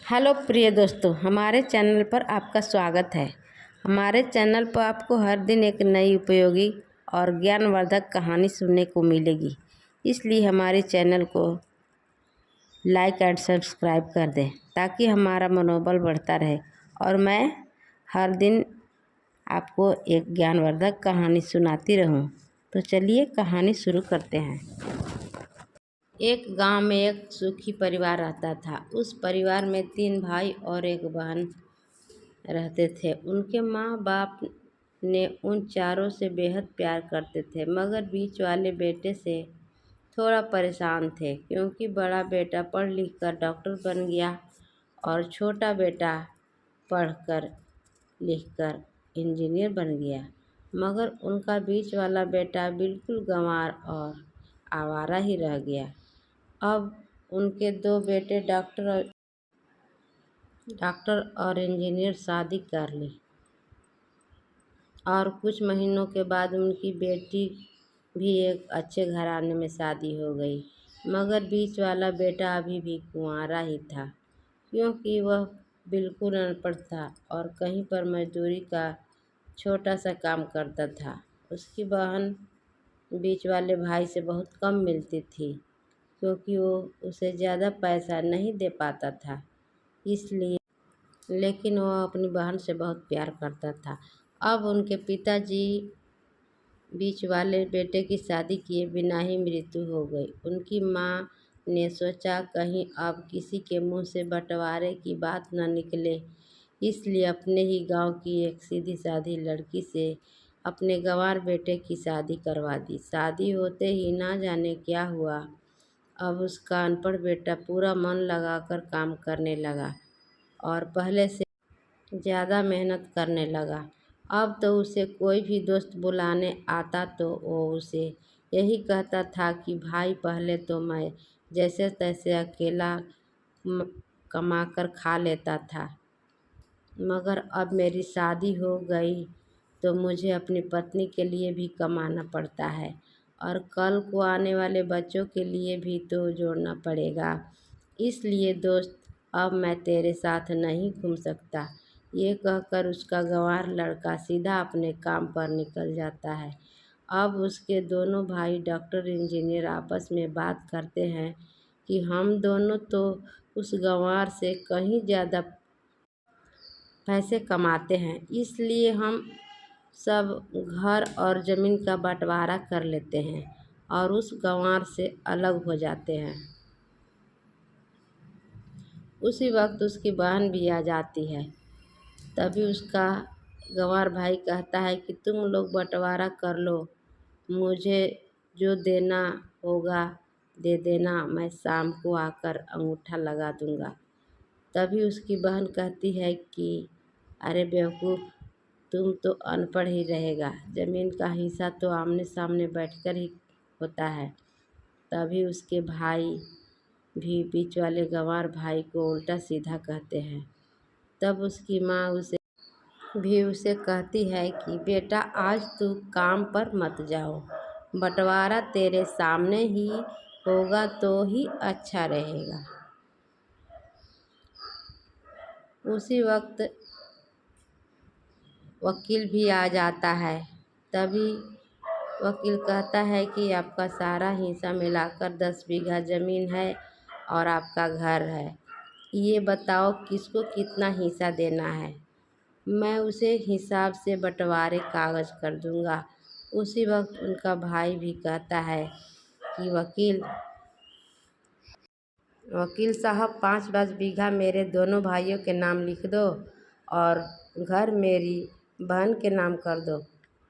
Hello प्रिय दोस्तों, हमारे चैनल पर आपका स्वागत है। हमारे चैनल पर आपको हर दिन एक नई उपयोगी और ज्ञानवर्धक कहानी सुनने को मिलेगी। इसलिए हमारे चैनल को लाइक एंड सब्सक्राइब कर दें ताकि हमारा मनोबल बढ़ता रहे और मैं हर दिन आपको एक ज्ञानवर्धक कहानी सुनाती रहूं। तो चलिए कहानी शुरू करते हैं। एक गांव में एक सुखी परिवार रहता था। उस परिवार में 3 भाई और एक बहन रहते थे। उनके माँ बाप ने उन चारों से बेहद प्यार करते थे, मगर बीच वाले बेटे से थोड़ा परेशान थे क्योंकि बड़ा बेटा पढ़ लिख कर डॉक्टर बन गया और छोटा बेटा पढ़कर लिख कर इंजीनियर बन गया। मगर उनका बीच वाला बेटा बिल्कुल गंवार और आवारा ही रह गया। अब उनके 2 बेटे डॉक्टर और इंजीनियर शादी कर ली और कुछ महीनों के बाद उनकी बेटी भी एक अच्छे घराने में शादी हो गई। मगर बीच वाला बेटा अभी भी कुंवारा ही था क्योंकि वह बिल्कुल अनपढ़ था और कहीं पर मजदूरी का छोटा सा काम करता था। उसकी बहन बीच वाले भाई से बहुत कम मिलती थी क्योंकि वो उसे ज़्यादा पैसा नहीं दे पाता था, इसलिए लेकिन वह अपनी बहन से बहुत प्यार करता था। अब उनके पिताजी बीच वाले बेटे की शादी किए बिना ही मृत्यु हो गई। उनकी माँ ने सोचा कहीं अब किसी के मुंह से बंटवारे की बात न निकले, इसलिए अपने ही गांव की एक सीधी सादी लड़की से अपने गंवार बेटे की शादी करवा दी। शादी होते ही ना जाने क्या हुआ, अब उसका अनपढ़ बेटा पूरा मन लगाकर काम करने लगा और पहले से ज़्यादा मेहनत करने लगा। अब तो उसे कोई भी दोस्त बुलाने आता तो वो उसे यही कहता था कि भाई पहले तो मैं जैसे तैसे अकेला कमाकर खा लेता था, मगर अब मेरी शादी हो गई तो मुझे अपनी पत्नी के लिए भी कमाना पड़ता है और कल को आने वाले बच्चों के लिए भी तो जोड़ना पड़ेगा। इसलिए दोस्त, अब मैं तेरे साथ नहीं घूम सकता। ये कहकर उसका गंवार लड़का सीधा अपने काम पर निकल जाता है। अब उसके दोनों भाई डॉक्टर इंजीनियर आपस में बात करते हैं कि हम दोनों तो उस गंवार से कहीं ज़्यादा पैसे कमाते हैं, इसलिए हम सब घर और ज़मीन का बंटवारा कर लेते हैं और उस गंवार से अलग हो जाते हैं। उसी वक्त उसकी बहन भी आ जाती है। तभी उसका गंवार भाई कहता है कि तुम लोग बंटवारा कर लो, मुझे जो देना होगा दे देना, मैं शाम को आकर अंगूठा लगा दूंगा। तभी उसकी बहन कहती है कि अरे बेवकूफ़, तुम तो अनपढ़ ही रहेगा, ज़मीन का हिस्सा तो आमने सामने बैठकर ही होता है। तभी उसके भाई भी बीच वाले गंवार भाई को उल्टा सीधा कहते हैं। तब उसकी माँ उसे कहती है कि बेटा आज तू काम पर मत जाओ, बंटवारा तेरे सामने ही होगा तो ही अच्छा रहेगा। उसी वक्त वकील भी आ जाता है। तभी वकील कहता है कि आपका सारा हिस्सा मिलाकर 10 बीघा ज़मीन है और आपका घर है। ये बताओ किसको कितना हिस्सा देना है, मैं उसे हिसाब से बंटवारे कागज़ कर दूंगा। उसी वक्त उनका भाई भी कहता है कि वकील साहब 5-5 बीघा मेरे दोनों भाइयों के नाम लिख दो और घर मेरी बहन के नाम कर दो।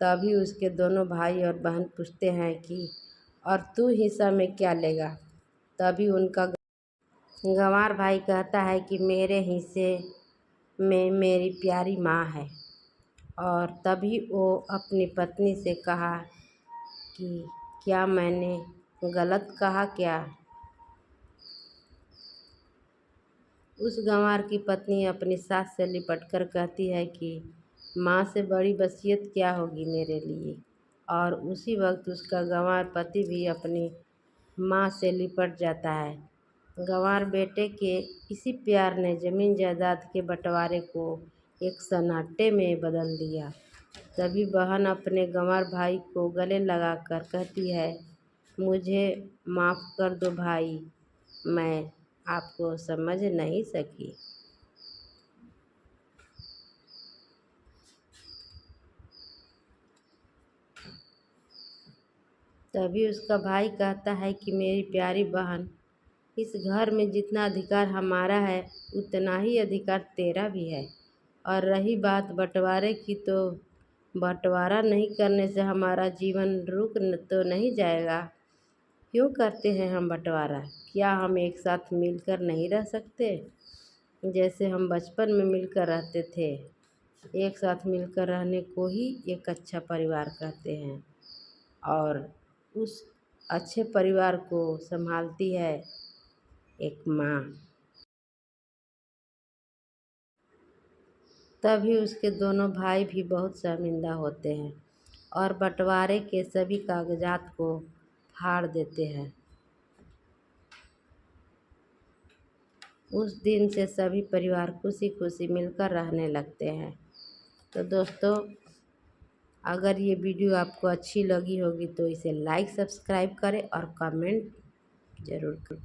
तभी उसके दोनों भाई और बहन पूछते हैं कि और तू हिस्सा में क्या लेगा। तभी उनका गंवार भाई कहता है कि मेरे हिस्से में मेरी प्यारी माँ है। और तभी वो अपनी पत्नी से कहा कि क्या मैंने गलत कहा क्या। उस गंवार की पत्नी अपनी सास से लिपटकर कहती है कि माँ से बड़ी वसीयत क्या होगी मेरे लिए। और उसी वक्त उसका गंवार पति भी अपनी माँ से लिपट जाता है। गंवार बेटे के इसी प्यार ने ज़मीन जायदाद के बंटवारे को एक सन्नाटे में बदल दिया। तभी बहन अपने गंवार भाई को गले लगाकर कहती है, मुझे माफ़ कर दो भाई, मैं आपको समझ नहीं सकी। तभी उसका भाई कहता है कि मेरी प्यारी बहन, इस घर में जितना अधिकार हमारा है उतना ही अधिकार तेरा भी है। और रही बात बंटवारे की, तो बंटवारा नहीं करने से हमारा जीवन तो नहीं जाएगा। क्यों करते हैं हम बंटवारा? क्या हम एक साथ मिलकर नहीं रह सकते? जैसे हम बचपन में मिलकर रहते थे। एक साथ मिलकर रहने को ही एक अच्छा परिवार कहते हैं। और उस अच्छे परिवार को संभालती है एक माँ। तभी उसके दोनों भाई भी बहुत शर्मिंदा होते हैं और बंटवारे के सभी कागजात को फाड़ देते हैं। उस दिन से सभी परिवार खुशी खुशी मिलकर रहने लगते हैं। तो दोस्तों, अगर ये वीडियो आपको अच्छी लगी होगी तो इसे लाइक सब्सक्राइब करें और कमेंट ज़रूर करें।